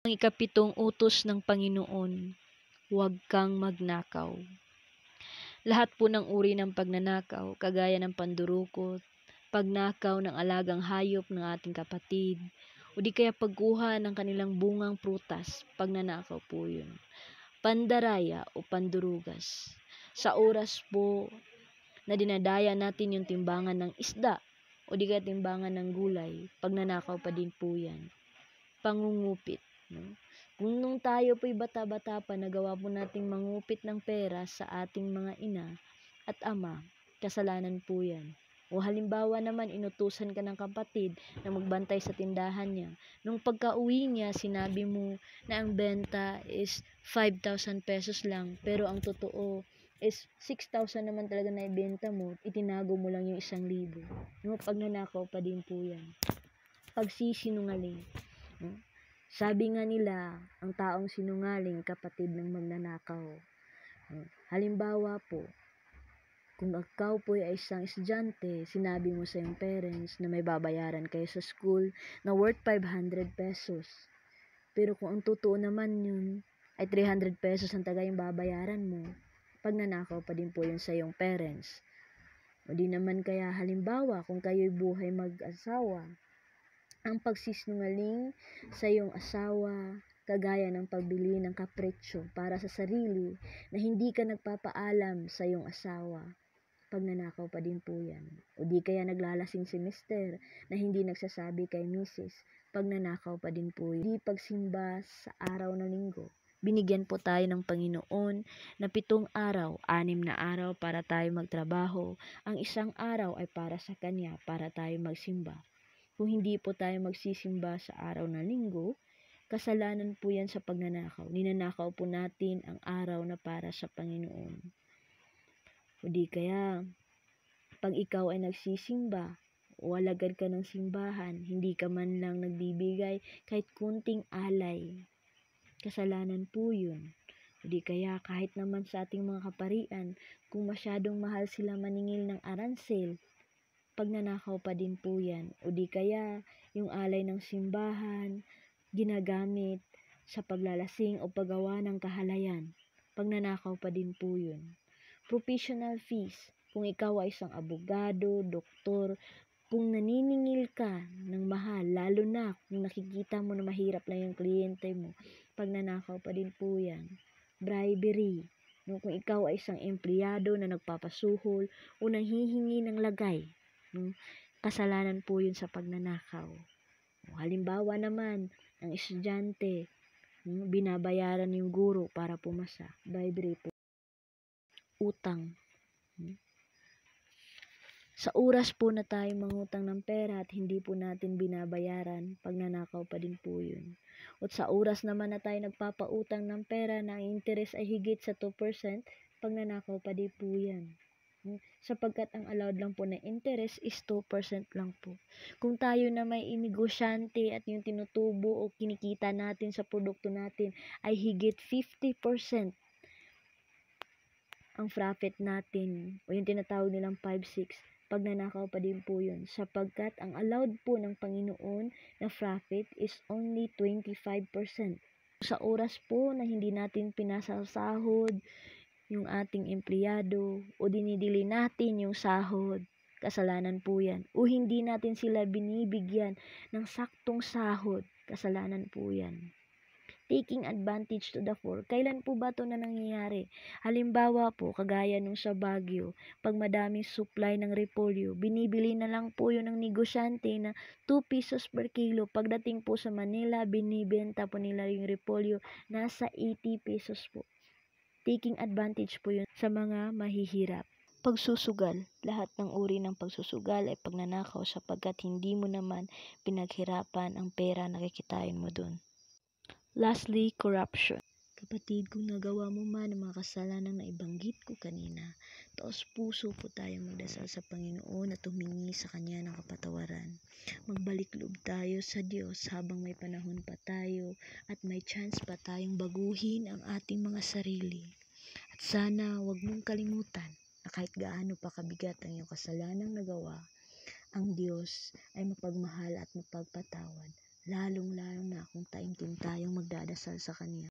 Ang ikapitong utos ng Panginoon, huwag kang magnakaw. Lahat po ng uri ng pagnanakaw, kagaya ng pandurukot, pagnakaw ng alagang hayop ng ating kapatid, o di kaya pagkuha ng kanilang bungang prutas, pagnanakaw po yun. Pandaraya o pandurugas. Sa oras po na dinadaya natin yung timbangan ng isda, o di kaya timbangan ng gulay, pagnanakaw pa din po yan. Pangungupit. No? Kung nung tayo po'y bata-bata pa, nagawa po nating mangupit ng pera sa ating mga ina at ama, kasalanan po yan. O halimbawa naman, inutusan ka ng kapatid na magbantay sa tindahan niya. Nung pagka-uwi niya, sinabi mo na ang benta is 5,000 pesos lang, pero ang totoo is 6,000 naman talaga na ibenta mo, itinago mo lang yung 1,000. No? Pagnanakaw pa din po yan. Pagsisinungaling. No? Sabi nga nila, ang taong sinungaling kapatid ng magnanakaw. Halimbawa po, kung ikaw po ay isang estudyante, sinabi mo sa iyong parents na may babayaran kayo sa school na worth 500 pesos. Pero kung ang totoo naman yun ay 300 pesos ang taga yung babayaran mo, pagnanakaw pa din po yun sa iyong parents. O di naman kaya halimbawa, kung kayo'y buhay mag-asawa, ang pagsisinungaling sa iyong asawa, kagaya ng pagbili ng kapritsyo para sa sarili na hindi ka nagpapaalam sa iyong asawa, pagnanakaw pa din po yan. O di kaya naglalasing si mister na hindi nagsasabi kay misis, pagnanakaw pa din po yan. Di pagsimba sa araw ng linggo. Binigyan po tayo ng Panginoon na 7 araw, 6 na araw para tayo magtrabaho. Ang 1 araw ay para sa Kanya, para tayo magsimba. Kung hindi po tayo magsisimba sa araw ng linggo, kasalanan po yan sa pagnanakaw. Ninanakaw po natin ang araw na para sa Panginoon. O di kaya, pag ikaw ay nagsisimba, o alagad ka ng simbahan, hindi ka man lang nagbibigay kahit kunting alay. Kasalanan po yun. O di kaya kahit naman sa ating mga kaparian, kung masyadong mahal sila maningil ng aransel, pagnanakaw pa din po yan. O di kaya, yung alay ng simbahan, ginagamit sa paglalasing o paggawa ng kahalayan. Pagnanakaw pa din po yun. Professional fees. Kung ikaw ay isang abogado, doktor, kung naniningil ka ng mahal, lalo na kung nakikita mo na mahirap lang yung kliyente mo, pagnanakaw pa din po yan. Bribery. No, kung ikaw ay isang empleyado na nagpapasuhol o nanghihingi ng lagay, no, kasalanan po yun sa pagnanakaw. O, halimbawa naman, ang estudyante, binabayaran yung guro para pumasa. Bribery po. Utang. Sa oras po na tayo mangutang ng pera at hindi po natin binabayaran, pagnanakaw pa din po yun. At sa oras naman na tayo nagpapautang ng pera na ang interest ay higit sa 2%, pagnanakaw pa din po yan. Sapagkat ang allowed lang po na interest is 2% lang po. Kung tayo na may inigosyante at yung tinutubo o kinikita natin sa produkto natin ay higit 50%, ang profit natin o yung tinatawag nilang 5-6, pagnanakaw pa din po yun sapagkat ang allowed po ng Panginoon na profit is only 25%. Sa oras po na hindi natin pinasasahod yung ating empleyado o dinidili natin yung sahod, kasalanan po yan. O hindi natin sila binibigyan ng saktong sahod, kasalanan po yan. Taking advantage to the poor. Kailan po ba ito na nangyayari? Halimbawa po, kagaya nung sa Baguio, pag madaming supply ng repolyo, binibili na lang po yun ng negosyante na 2 pesos per kilo. Pagdating po sa Manila, binibenta po nila yung repolyo nasa 80 pesos po. Taking advantage po yun sa mga mahihirap. Pagsusugal. Lahat ng uri ng pagsusugal ay pagnanakaw sapagkat hindi mo naman pinaghirapan ang pera na kikitain mo dun. Lastly, corruption. Kapatid, kung nagawa mo man ang mga kasalanang naibanggit ko kanina, taos puso po tayong magdasal sa Panginoon at humingi sa Kanya ng kapatawaran. Magbalik loob tayo sa Diyos habang may panahon pa tayo at may chance pa tayong baguhin ang ating mga sarili. At sana wag mong kalimutan na kahit gaano pa kabigat ang iyong kasalanang nagawa, ang Diyos ay mapagmahal at mapagpatawad. lalong-lalo na kung taimtim tayong magdadasal sa Kanya.